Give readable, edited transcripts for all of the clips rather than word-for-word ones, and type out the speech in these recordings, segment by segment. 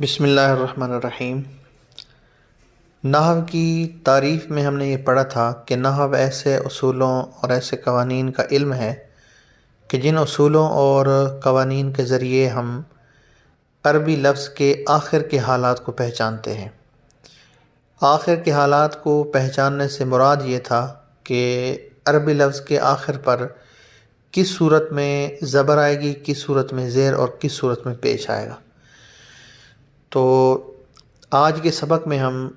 بسم اللہ الرحمن الرحیم۔ نحو کی تعریف میں ہم نے یہ پڑھا تھا کہ نحو ایسے اصولوں اور ایسے قوانین کا علم ہے کہ جن اصولوں اور قوانین کے ذریعے ہم عربی لفظ کے آخر کے حالات کو پہچانتے ہیں۔ آخر کے حالات کو پہچاننے سے مراد یہ تھا کہ عربی لفظ کے آخر پر کس صورت میں زبر آئے گی، کس صورت میں زیر اور کس صورت میں پیش آئے گا۔ تو آج کے سبق میں ہم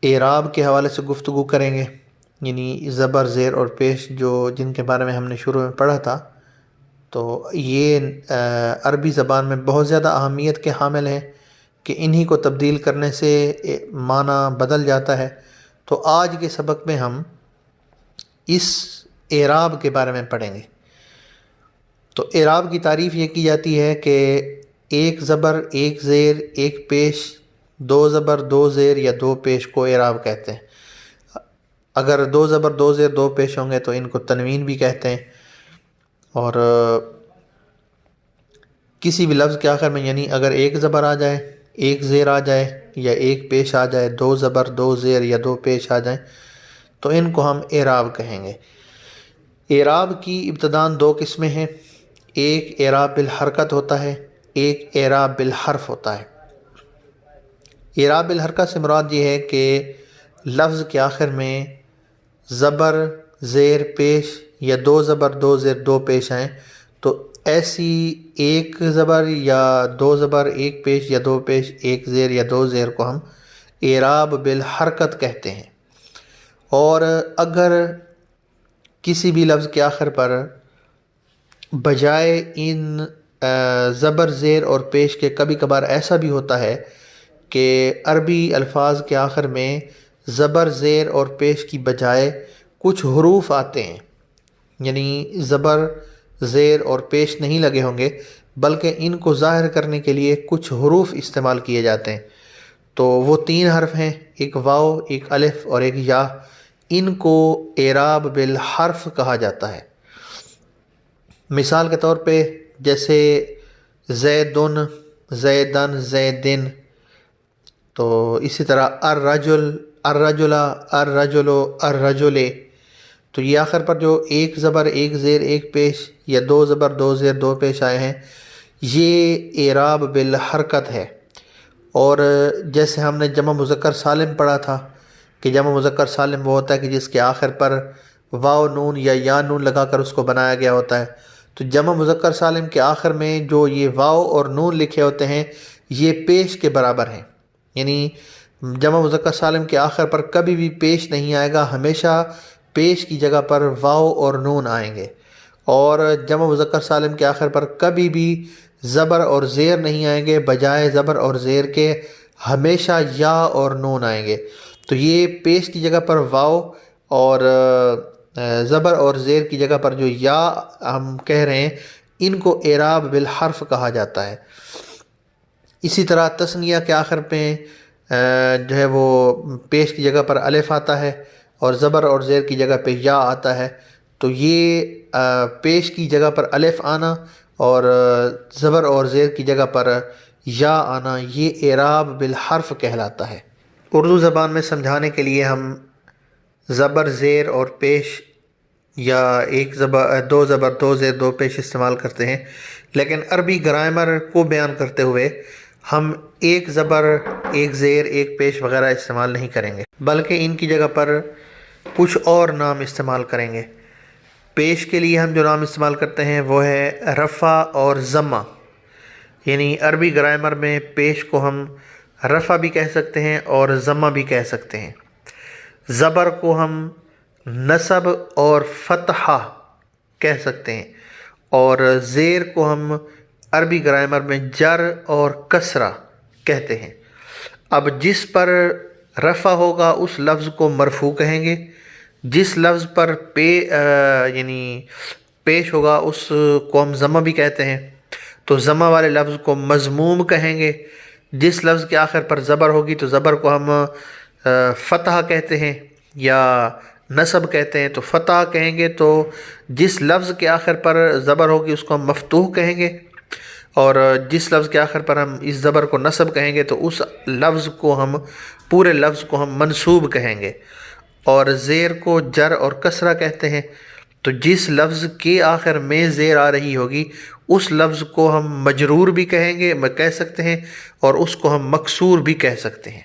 اعراب کے حوالے سے گفتگو کریں گے، یعنی زبر، زیر اور پیش جن کے بارے میں ہم نے شروع میں پڑھا تھا۔ تو یہ عربی زبان میں بہت زیادہ اہمیت کے حامل ہیں کہ انہی کو تبدیل کرنے سے معنی بدل جاتا ہے۔ تو آج کے سبق میں ہم اس اعراب کے بارے میں پڑھیں گے۔ تو اعراب کی تعریف یہ کی جاتی ہے کہ ایک زبر، ایک زیر، ایک پیش، دو زبر، دو زیر یا دو پیش کو اعراب کہتے ہیں۔ اگر دو زبر، دو زیر، دو پیش ہوں گے تو ان کو تنوین بھی کہتے ہیں۔ اور کسی بھی لفظ کے آخر میں، یعنی اگر ایک زبر آ جائے، ایک زیر آ جائے یا ایک پیش آ جائے، دو زبر، دو زیر یا دو پیش آ جائیں تو ان کو ہم اعراب کہیں گے۔ اعراب کی ابتداءً دو قسمیں ہیں، ایک اعراب بالحرکت ہوتا ہے، ایک اعراب بالحرف ہوتا ہے۔ اعراب بالحرکت سے مراد یہ ہے کہ لفظ کے آخر میں زبر، زیر، پیش یا دو زبر، دو زیر، دو پیش آئیں تو ایسی ایک زبر یا دو زبر، ایک پیش یا دو پیش، ایک زیر یا دو زیر کو ہم اعراب بالحرکت کہتے ہیں۔ اور اگر کسی بھی لفظ کے آخر پر بجائے ان زبر، زیر اور پیش کے کبھی کبھار ایسا بھی ہوتا ہے کہ عربی الفاظ کے آخر میں زبر، زیر اور پیش کی بجائے کچھ حروف آتے ہیں، یعنی زبر، زیر اور پیش نہیں لگے ہوں گے بلکہ ان کو ظاہر کرنے کے لیے کچھ حروف استعمال کیے جاتے ہیں۔ تو وہ تین حرف ہیں، ایک واو، ایک الف اور ایک یا۔ ان کو اعراب بالحرف کہا جاتا ہے۔ مثال کے طور پہ جیسے زیدن، زیدن، زیدن۔ تو اسی طرح الرجل، الرجل، الرجل، الرجل۔ تو یہ آخر پر جو ایک زبر، ایک زیر، ایک پیش یا دو زبر، دو زیر، دو پیش آئے ہیں، یہ اعراب بالحرکت ہے۔ اور جیسے ہم نے جمع مذکر سالم پڑھا تھا کہ جمع مذکر سالم وہ ہوتا ہے کہ جس کے آخر پر واو نون یا نون لگا کر اس کو بنایا گیا ہوتا ہے۔ تو جمع مذکر سالم کے آخر میں جو یہ واو اور نون لکھے ہوتے ہیں یہ پیش کے برابر ہیں، یعنی جمع مذکر سالم کے آخر پر کبھی بھی پیش نہیں آئے گا، ہمیشہ پیش کی جگہ پر واو اور نون آئیں گے۔ اور جمع مذکر سالم کے آخر پر کبھی بھی زبر اور زیر نہیں آئیں گے، بجائے زبر اور زیر کے ہمیشہ یا اور نون آئیں گے۔ تو یہ پیش کی جگہ پر واو اور زبر اور زیر کی جگہ پر جو یا ہم کہہ رہے ہیں ان کو اعراب بالحرف کہا جاتا ہے۔ اسی طرح تثنیہ کے آخر پہ جو ہے وہ پیش کی جگہ پر الف آتا ہے اور زبر اور زیر کی جگہ پہ یا آتا ہے۔ تو یہ پیش کی جگہ پر الف آنا اور زبر اور زیر کی جگہ پر یا آنا یہ اعراب بالحرف کہلاتا ہے۔ اردو زبان میں سمجھانے کے لیے ہم زبر، زیر اور پیش یا ایک زبر، دو زبر، دو زیر، دو پیش استعمال کرتے ہیں، لیکن عربی گرامر کو بیان کرتے ہوئے ہم ایک زبر، ایک زیر، ایک پیش وغیرہ استعمال نہیں کریں گے بلکہ ان کی جگہ پر کچھ اور نام استعمال کریں گے۔ پیش کے لیے ہم جو نام استعمال کرتے ہیں وہ ہے رفع اور ضمہ، یعنی عربی گرامر میں پیش کو ہم رفع بھی کہہ سکتے ہیں اور ضمہ بھی کہہ سکتے ہیں۔ زبر کو ہم نصب اور فتحہ کہہ سکتے ہیں اور زیر کو ہم عربی گرامر میں جر اور کسرہ کہتے ہیں۔ اب جس پر رفع ہوگا اس لفظ کو مرفوع کہیں گے، جس لفظ پر یعنی پیش ہوگا اس کو ہم ضمہ بھی کہتے ہیں، تو ضمہ والے لفظ کو مضموم کہیں گے۔ جس لفظ کے آخر پر زبر ہوگی تو زبر کو ہم فتح کہتے ہیں یا نصب کہتے ہیں، تو فتح کہیں گے۔ تو جس لفظ کے آخر پر زبر ہوگی اس کو ہم مفتوح کہیں گے، اور جس لفظ کے آخر پر ہم اس زبر کو نصب کہیں گے تو اس لفظ کو ہم پورے لفظ کو ہم منصوب کہیں گے، اور زیر کو جر اور کسرہ کہتے ہیں۔ تو جس لفظ کے آخر میں زیر آ رہی ہوگی اس لفظ کو ہم مجرور بھی کہیں گے، کہہ سکتے ہیں، اور اس کو ہم مکسور بھی کہہ سکتے ہیں۔